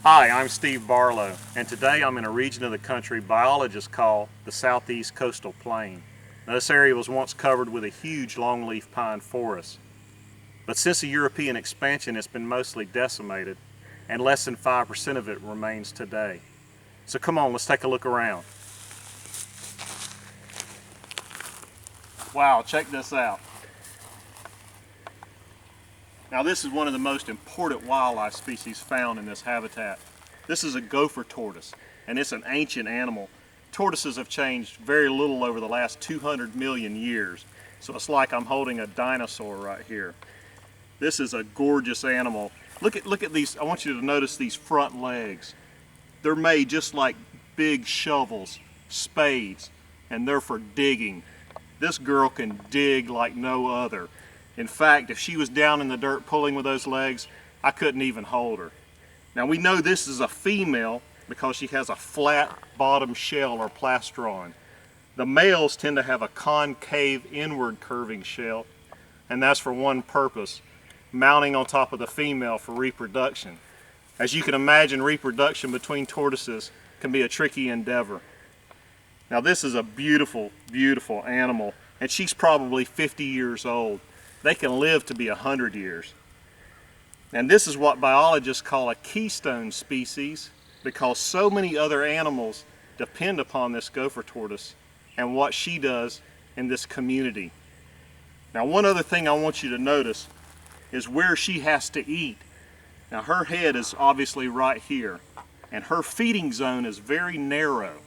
Hi, I'm Steve Barlow, and today I'm in a region of the country biologists call the Southeast Coastal Plain. Now, this area was once covered with a huge longleaf pine forest, but since the European expansion it's been mostly decimated, and less than 5% of it remains today. So come on, let's take a look around. Wow, check this out. Now this is one of the most important wildlife species found in this habitat. This is a gopher tortoise, and it's an ancient animal. Tortoises have changed very little over the last 200 million years, so it's like I'm holding a dinosaur right here. This is a gorgeous animal. Look at these, I want you to notice these front legs. They're made just like big shovels, spades, and they're for digging. This girl can dig like no other. In fact, if she was down in the dirt pulling with those legs, I couldn't even hold her. Now we know this is a female because she has a flat bottom shell or plastron. The males tend to have a concave inward curving shell, and that's for one purpose, mounting on top of the female for reproduction. As you can imagine, reproduction between tortoises can be a tricky endeavor. Now this is a beautiful, beautiful animal, and she's probably 50 years old. They can live to be 100 years. And this is what biologists call a keystone species because so many other animals depend upon this gopher tortoise and what she does in this community. Now one other thing I want you to notice is where she has to eat. Now her head is obviously right here, and her feeding zone is very narrow.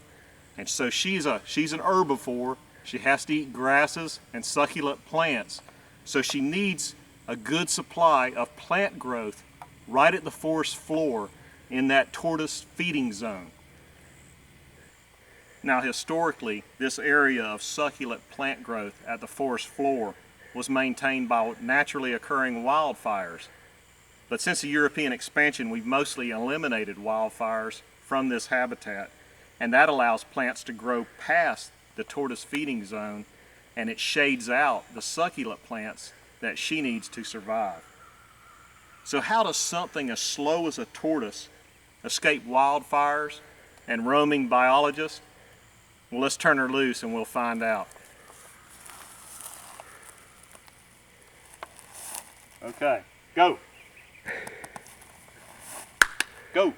And so she's an herbivore. She has to eat grasses and succulent plants. So she needs a good supply of plant growth right at the forest floor in that tortoise feeding zone. Now historically, this area of succulent plant growth at the forest floor was maintained by naturally occurring wildfires. But since the European expansion, we've mostly eliminated wildfires from this habitat, and that allows plants to grow past the tortoise feeding zone, and it shades out the succulent plants that she needs to survive. So how does something as slow as a tortoise escape wildfires and roaming biologists? Well, let's turn her loose and we'll find out. Okay, go. Go.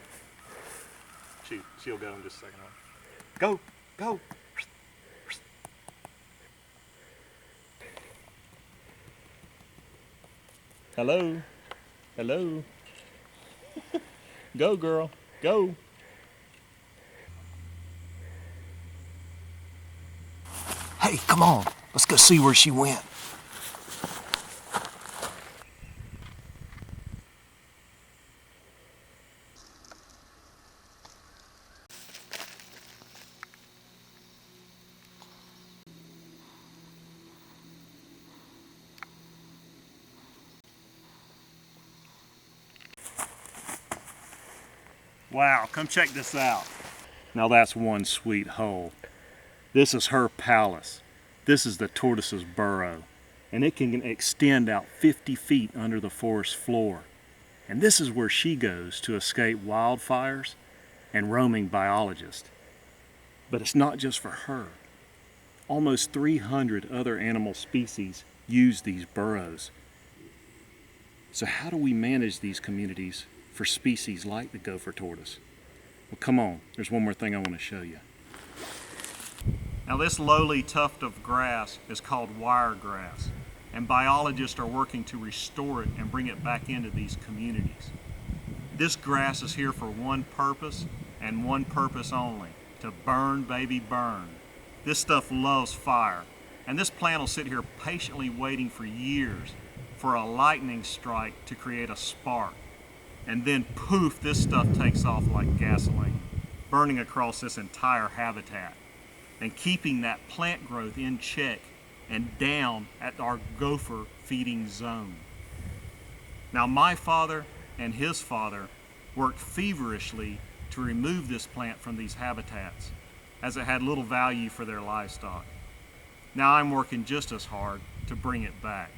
She'll go in just a second. Go, go. Hello, hello. Go girl, go. Hey, come on, let's go see where she went. Wow, come check this out. Now that's one sweet hole. This is her palace. This is the tortoise's burrow, and it can extend out 50 feet under the forest floor. And this is where she goes to escape wildfires and roaming biologists. But it's not just for her. Almost 300 other animal species use these burrows. So how do we manage these communities for species like the gopher tortoise? Well, come on, there's one more thing I want to show you. Now this lowly tuft of grass is called wiregrass, and biologists are working to restore it and bring it back into these communities. This grass is here for one purpose and one purpose only, to burn, baby, burn. This stuff loves fire, and this plant will sit here patiently waiting for years for a lightning strike to create a spark. And then poof, this stuff takes off like gasoline, burning across this entire habitat and keeping that plant growth in check and down at our gopher feeding zone. Now my father and his father worked feverishly to remove this plant from these habitats, as it had little value for their livestock. Now I'm working just as hard to bring it back.